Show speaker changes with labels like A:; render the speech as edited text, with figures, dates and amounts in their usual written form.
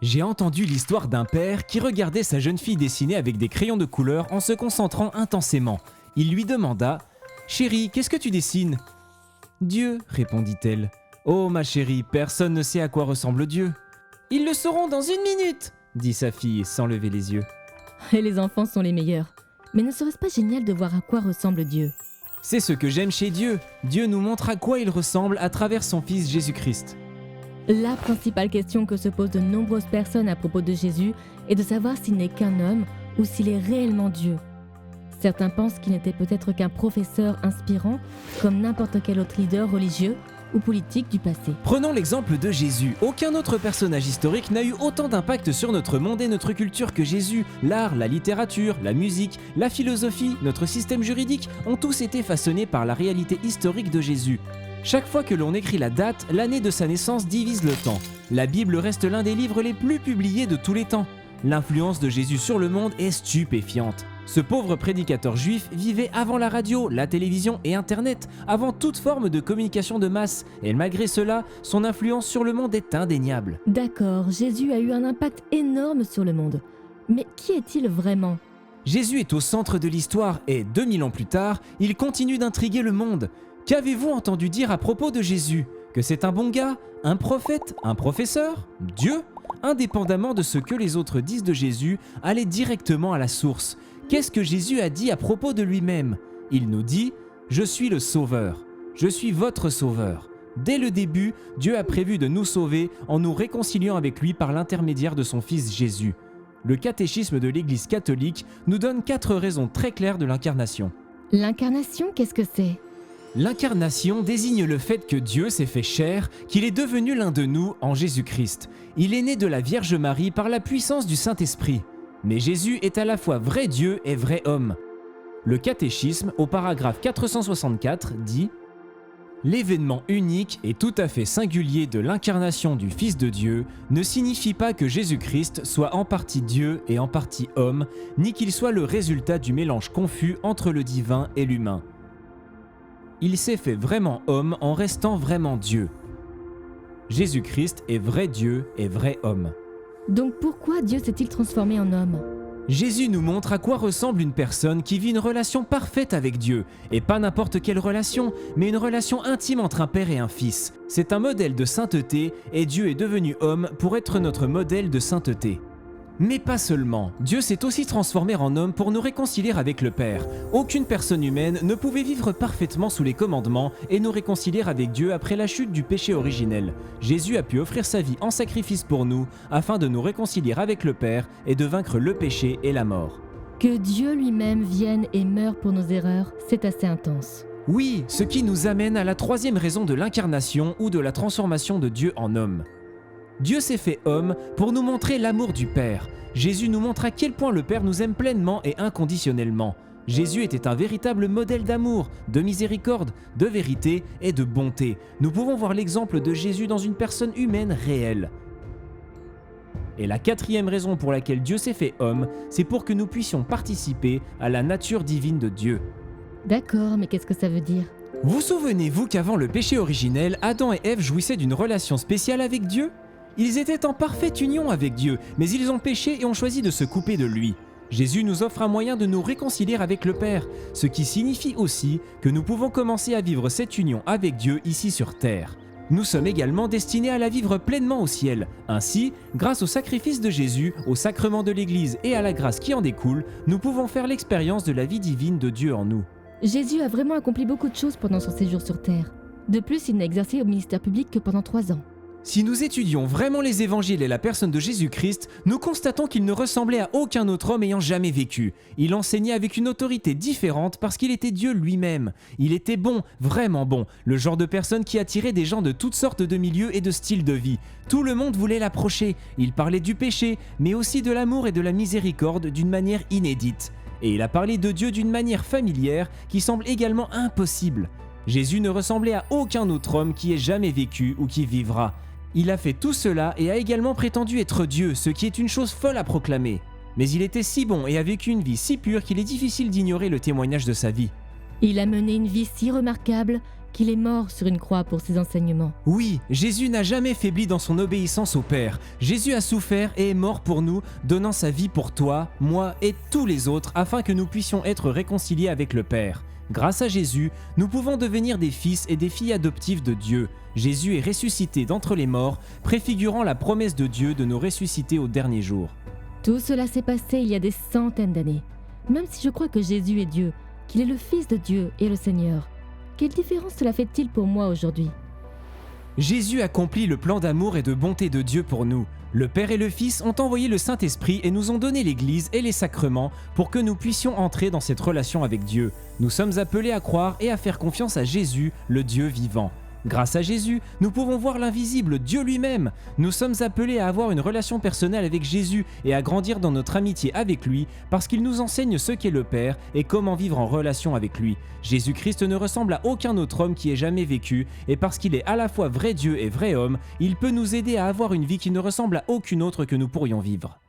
A: J'ai entendu l'histoire d'un père qui regardait sa jeune fille dessiner avec des crayons de couleur en se concentrant intensément. Il lui demanda « Chérie, qu'est-ce que tu dessines ?»« Dieu », répondit-elle. « Oh ma chérie, personne ne sait à quoi ressemble Dieu. »« Ils le sauront dans 1 minute !» dit sa fille sans lever les yeux.
B: Et les enfants sont les meilleurs. Mais ne serait-ce pas génial de voir à quoi ressemble Dieu ?
A: C'est ce que j'aime chez Dieu. Dieu nous montre à quoi il ressemble à travers son Fils Jésus-Christ.
B: La principale question que se posent de nombreuses personnes à propos de Jésus est de savoir s'il n'est qu'un homme ou s'il est réellement Dieu. Certains pensent qu'il n'était peut-être qu'un professeur inspirant, comme n'importe quel autre leader religieux ou politique du passé.
A: Prenons l'exemple de Jésus. Aucun autre personnage historique n'a eu autant d'impact sur notre monde et notre culture que Jésus. L'art, la littérature, la musique, la philosophie, notre système juridique ont tous été façonnés par la réalité historique de Jésus. Chaque fois que l'on écrit la date, l'année de sa naissance divise le temps. La Bible reste l'un des livres les plus publiés de tous les temps. L'influence de Jésus sur le monde est stupéfiante. Ce pauvre prédicateur juif vivait avant la radio, la télévision et Internet, avant toute forme de communication de masse, et malgré cela, son influence sur le monde est indéniable.
B: D'accord, Jésus a eu un impact énorme sur le monde. Mais qui est-il vraiment ?
A: Jésus est au centre de l'histoire et, 2000 ans plus tard, il continue d'intriguer le monde. Qu'avez-vous entendu dire à propos de Jésus ? Que c'est un bon gars ? Un prophète ? Un professeur ? Dieu ? Indépendamment de ce que les autres disent de Jésus, allez directement à la source. Qu'est-ce que Jésus a dit à propos de lui-même ? Il nous dit « Je suis le Sauveur, je suis votre Sauveur ». Dès le début, Dieu a prévu de nous sauver en nous réconciliant avec lui par l'intermédiaire de son Fils Jésus. Le catéchisme de l'Église catholique nous donne 4 raisons très claires de l'incarnation.
B: L'incarnation, qu'est-ce que c'est ?
A: L'incarnation désigne le fait que Dieu s'est fait chair, qu'il est devenu l'un de nous en Jésus-Christ. Il est né de la Vierge Marie par la puissance du Saint-Esprit. Mais Jésus est à la fois vrai Dieu et vrai homme. Le catéchisme, au paragraphe 464, dit « L'événement unique et tout à fait singulier de l'incarnation du Fils de Dieu ne signifie pas que Jésus-Christ soit en partie Dieu et en partie homme, ni qu'il soit le résultat du mélange confus entre le divin et l'humain. Il s'est fait vraiment homme en restant vraiment Dieu. Jésus-Christ est vrai Dieu et vrai homme. »
B: Donc pourquoi Dieu s'est-il transformé en homme ?
A: Jésus nous montre à quoi ressemble une personne qui vit une relation parfaite avec Dieu, et pas n'importe quelle relation, mais une relation intime entre un père et un fils. C'est un modèle de sainteté, et Dieu est devenu homme pour être notre modèle de sainteté. Mais pas seulement, Dieu s'est aussi transformé en homme pour nous réconcilier avec le Père. Aucune personne humaine ne pouvait vivre parfaitement sous les commandements et nous réconcilier avec Dieu après la chute du péché originel. Jésus a pu offrir sa vie en sacrifice pour nous, afin de nous réconcilier avec le Père et de vaincre le péché et la mort.
B: Que Dieu lui-même vienne et meure pour nos erreurs, c'est assez intense.
A: Oui, ce qui nous amène à la 3e raison de l'incarnation ou de la transformation de Dieu en homme. Dieu s'est fait homme pour nous montrer l'amour du Père. Jésus nous montre à quel point le Père nous aime pleinement et inconditionnellement. Jésus était un véritable modèle d'amour, de miséricorde, de vérité et de bonté. Nous pouvons voir l'exemple de Jésus dans une personne humaine réelle. Et la 4e raison pour laquelle Dieu s'est fait homme, c'est pour que nous puissions participer à la nature divine de Dieu.
B: D'accord, mais qu'est-ce que ça veut dire ?
A: Vous souvenez-vous qu'avant le péché originel, Adam et Ève jouissaient d'une relation spéciale avec Dieu ? Ils étaient en parfaite union avec Dieu, mais ils ont péché et ont choisi de se couper de lui. Jésus nous offre un moyen de nous réconcilier avec le Père, ce qui signifie aussi que nous pouvons commencer à vivre cette union avec Dieu ici sur terre. Nous sommes également destinés à la vivre pleinement au ciel. Ainsi, grâce au sacrifice de Jésus, au sacrement de l'Église et à la grâce qui en découle, nous pouvons faire l'expérience de la vie divine de Dieu en nous.
B: Jésus a vraiment accompli beaucoup de choses pendant son séjour sur terre. De plus, il n'a exercé au ministère public que pendant 3 ans.
A: Si nous étudions vraiment les évangiles et la personne de Jésus-Christ, nous constatons qu'il ne ressemblait à aucun autre homme ayant jamais vécu. Il enseignait avec une autorité différente parce qu'il était Dieu lui-même. Il était bon, vraiment bon, le genre de personne qui attirait des gens de toutes sortes de milieux et de styles de vie. Tout le monde voulait l'approcher. Il parlait du péché, mais aussi de l'amour et de la miséricorde d'une manière inédite. Et il a parlé de Dieu d'une manière familière qui semble également impossible. Jésus ne ressemblait à aucun autre homme qui ait jamais vécu ou qui vivra. Il a fait tout cela et a également prétendu être Dieu, ce qui est une chose folle à proclamer. Mais il était si bon et a vécu une vie si pure qu'il est difficile d'ignorer le témoignage de sa vie.
B: Il a mené une vie si remarquable qu'il est mort sur une croix pour ses enseignements.
A: Oui, Jésus n'a jamais faibli dans son obéissance au Père. Jésus a souffert et est mort pour nous, donnant sa vie pour toi, moi et tous les autres, afin que nous puissions être réconciliés avec le Père. Grâce à Jésus, nous pouvons devenir des fils et des filles adoptifs de Dieu. Jésus est ressuscité d'entre les morts, préfigurant la promesse de Dieu de nous ressusciter au dernier jour.
B: Tout cela s'est passé il y a des centaines d'années. Même si je crois que Jésus est Dieu, qu'il est le Fils de Dieu et le Seigneur, quelle différence cela fait-il pour moi aujourd'hui ?
A: Jésus accomplit le plan d'amour et de bonté de Dieu pour nous. Le Père et le Fils ont envoyé le Saint-Esprit et nous ont donné l'Église et les sacrements pour que nous puissions entrer dans cette relation avec Dieu. Nous sommes appelés à croire et à faire confiance à Jésus, le Dieu vivant. Grâce à Jésus, nous pouvons voir l'invisible Dieu lui-même. Nous sommes appelés à avoir une relation personnelle avec Jésus et à grandir dans notre amitié avec lui parce qu'il nous enseigne ce qu'est le Père et comment vivre en relation avec lui. Jésus-Christ ne ressemble à aucun autre homme qui ait jamais vécu et parce qu'il est à la fois vrai Dieu et vrai homme, il peut nous aider à avoir une vie qui ne ressemble à aucune autre que nous pourrions vivre.